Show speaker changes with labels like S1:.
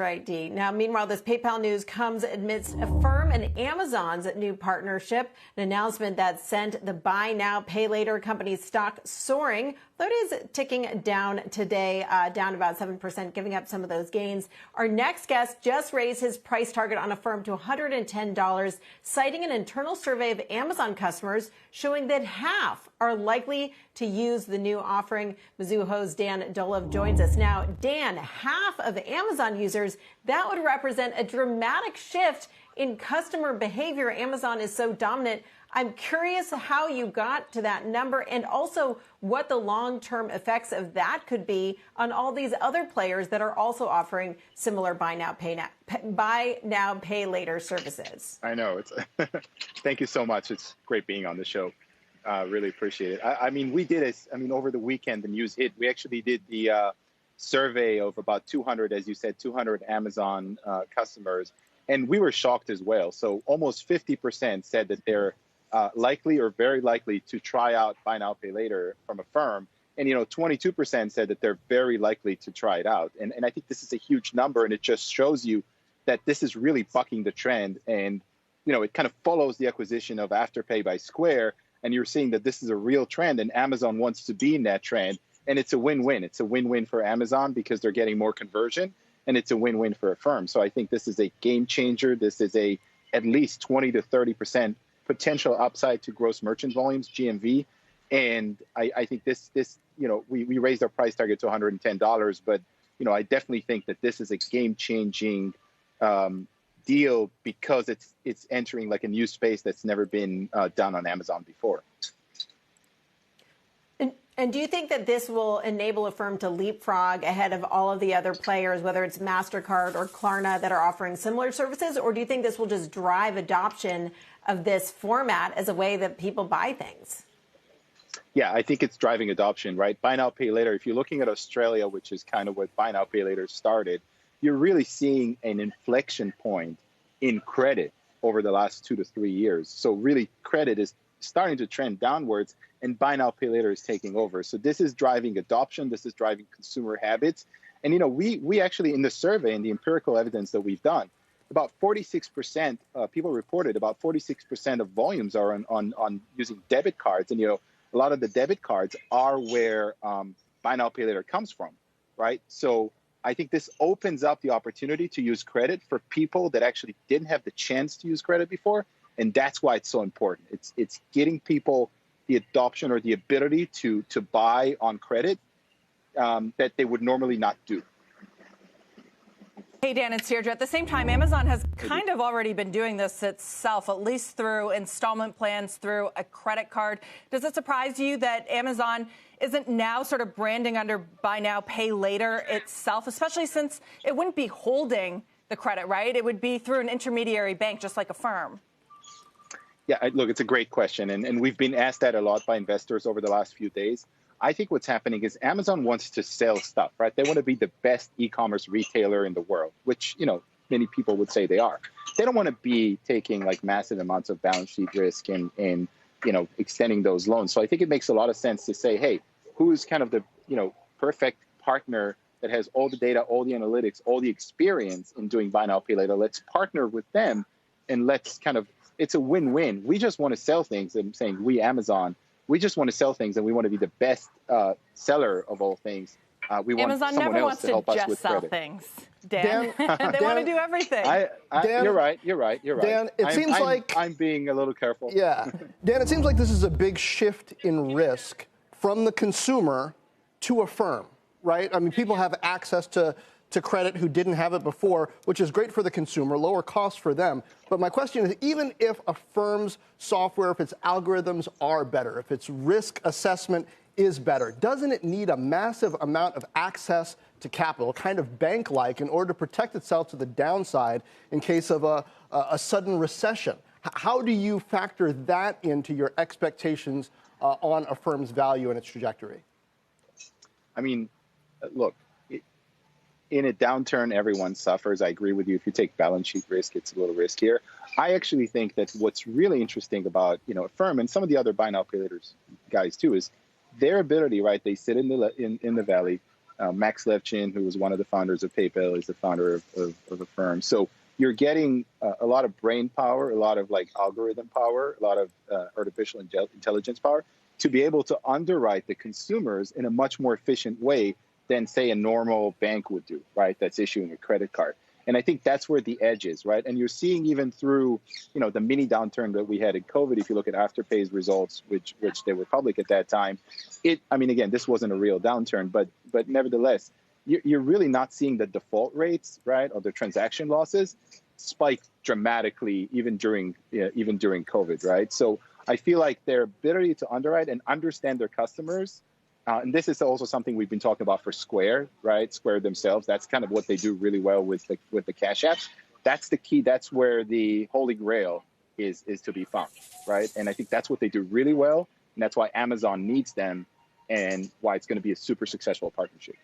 S1: right, Dee. Now, meanwhile, this PayPal news comes amidst Affirm and Amazon's new partnership, an announcement that sent the buy now, pay later company's stock soaring, though it is ticking down today, down about 7%, giving up some of those gains. Our next guest just raised his price target on Affirm to $110, citing an internal survey of Amazon customers showing that half are likely to use the new offering. Mizzou host Dan Dolev joins us now. Dan, half of Amazon users, that would represent a dramatic shift in customer behavior. Amazon is so dominant. I'm curious how you got to that number and also what the long-term effects of that could be on all these other players that are also offering similar buy now, pay later services.
S2: I know. Thank you so much. It's great being on the show. Really appreciate it. I mean, we did it. I mean, over the weekend, the news hit. We actually did the survey of about 200, as you said, 200 Amazon customers, and we were shocked as well. So almost 50% said that they're likely or very likely to try out buy now, pay later from Affirm. And, 22% said that they're very likely to try it out. And I think this is a huge number, and it just shows you that this is really bucking the trend. And, it kind of follows the acquisition of Afterpay by Square. And you're seeing that this is a real trend, and Amazon wants to be in that trend. And it's a win-win. It's a win-win for Amazon because they're getting more conversion, and it's a win-win for Affirm. So I think this is a game changer. This is at least 20 to 30% potential upside to gross merchant volumes, GMV. And I think this we raised our price target to $110, but I definitely think that this is a game-changing deal because it's entering like a new space that's never been done on Amazon before.
S1: And do you think that this will enable Affirm to leapfrog ahead of all of the other players, whether it's MasterCard or Klarna that are offering similar services? Or do you think this will just drive adoption of this format as a way that people buy things?
S2: Yeah, I think it's driving adoption, right? Buy now, pay later. If you're looking at Australia, which is kind of what buy now, pay later started, you're really seeing an inflection point in credit over the last 2 to 3 years. So really credit is starting to trend downwards, and buy now, pay later is taking over. So this is driving adoption. This is driving consumer habits. And, we actually, in the survey and the empirical evidence that we've done, about 46%, people reported about 46% of volumes are on using debit cards. And, a lot of the debit cards are where buy now, pay later comes from, right? So I think this opens up the opportunity to use credit for people that actually didn't have the chance to use credit before. And that's why it's so important. It's getting people the adoption or the ability to buy on credit that they would normally not do.
S3: Hey, Dan, it's Deirdre. At the same time, Amazon has kind of already been doing this itself, at least through installment plans, through a credit card. Does it surprise you that Amazon isn't now sort of branding under buy now, pay later itself, especially since it wouldn't be holding the credit, right? It would be through an intermediary bank, just like Affirm.
S2: Yeah, look, it's a great question. And we've been asked that a lot by investors over the last few days. I think what's happening is Amazon wants to sell stuff, right? They want to be the best e-commerce retailer in the world, which, many people would say they are. They don't want to be taking like massive amounts of balance sheet risk and extending those loans. So I think it makes a lot of sense to say, hey, who's kind of the, perfect partner that has all the data, all the analytics, all the experience in doing buy now, pay later? Let's partner with them and let's it's a win-win. We just want to sell things. I'm saying we, Amazon, we just want to sell things, and we want to be the best seller of all things. We want
S3: Amazon
S2: someone
S3: never
S2: else
S3: wants
S2: to help us with
S3: sell
S2: credit.
S3: Things, Dan. They want to do everything.
S4: Dan,
S2: you're right.
S4: Dan, it seems like
S2: I'm being a little careful.
S4: Yeah, Dan, it seems like this is a big shift in risk from the consumer to Affirm, right? I mean, people have access to credit who didn't have it before, which is great for the consumer, lower costs for them. But my question is, even if Affirm's software, if its algorithms are better, if its risk assessment is better, doesn't it need a massive amount of access to capital, kind of bank-like, in order to protect itself to the downside in case of a sudden recession? How do you factor that into your expectations on Affirm's value and its trajectory?
S2: I mean, look, in a downturn, everyone suffers. I agree with you. If you take balance sheet risk, it's a little riskier. I actually think that what's really interesting about, Affirm and some of the other buy now, pay later guys too, is their ability, right? They sit in the valley. Max Levchin, who was one of the founders of PayPal, is the founder of Affirm. So you're getting a lot of brain power, a lot of like algorithm power, a lot of artificial intelligence power to be able to underwrite the consumers in a much more efficient way than, say, a normal bank would do, right? That's issuing a credit card. And I think that's where the edge is, right? And you're seeing even through, the mini downturn that we had in COVID, if you look at Afterpay's results, which they were public at that time, again, this wasn't a real downturn, but nevertheless, you're really not seeing the default rates, right, or the transaction losses spike dramatically even during COVID, right? So I feel like their ability to underwrite and understand their customers, and this is also something we've been talking about for Square, right? Square themselves, that's kind of what they do really well with the Cash Apps. That's the key. That's where the holy grail is to be found, right? And I think that's what they do really well, and that's why Amazon needs them, and why it's going to be a super successful partnership.